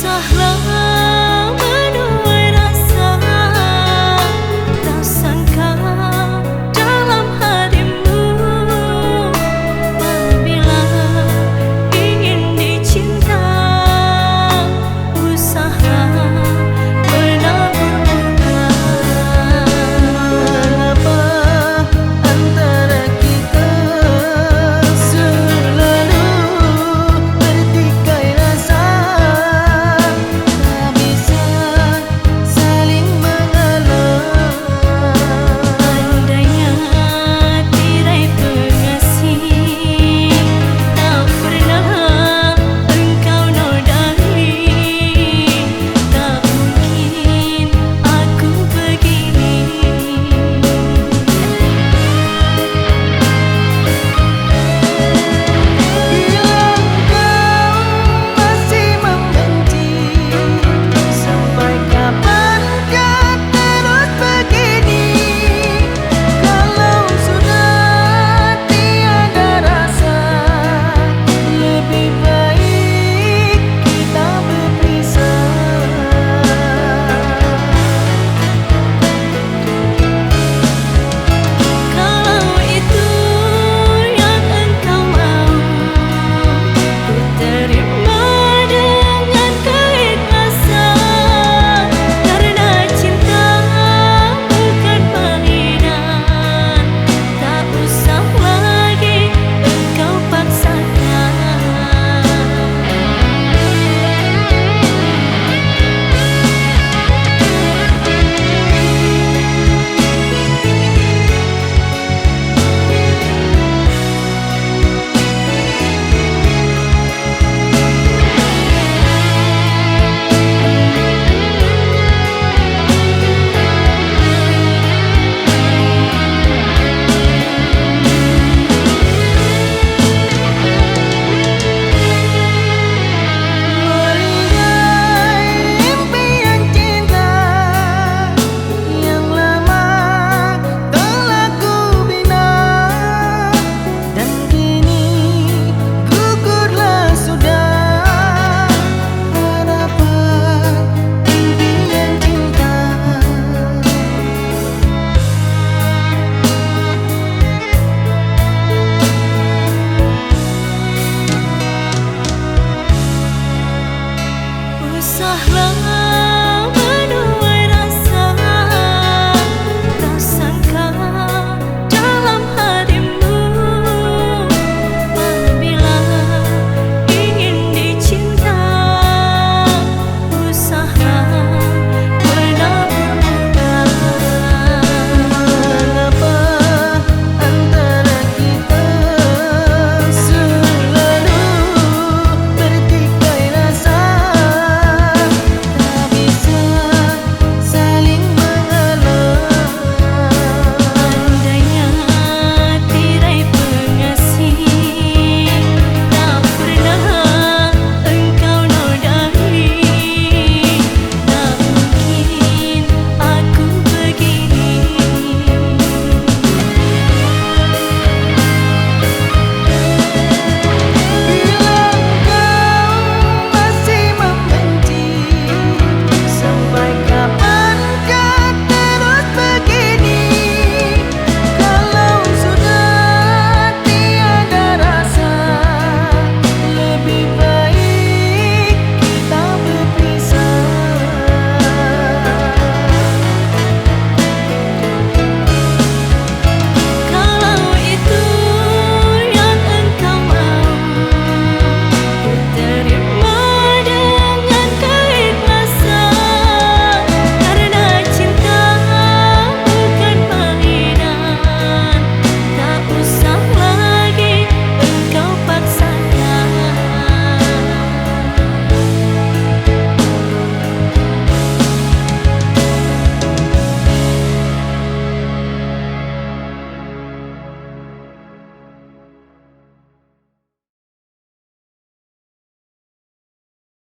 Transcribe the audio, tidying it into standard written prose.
Usahlah menuai rasa, tak sangka dalam hatimu apabila ingin dicinta. Usahlah menabur bunga. Mengapa antara kita selalu bertikai rasa, tak bisa saling mengalah. Andainya tirai pengasih tak pernah engkau nodai, tak mungkin aku begini. Bila kau masih membenci, sampai kapankah terus begini? Kalau sudah tiada rasa, lebih baik kita berpisah. Kalau itu yang engkau mau, ku terima dengan keikhlasan. Karena cinta bukan mainan, tak usah lagi engkau paksakan. Melihat impian cinta yang lama telah ku bina, dan kini gugurlah sudah harapan impian cinta. Usahlah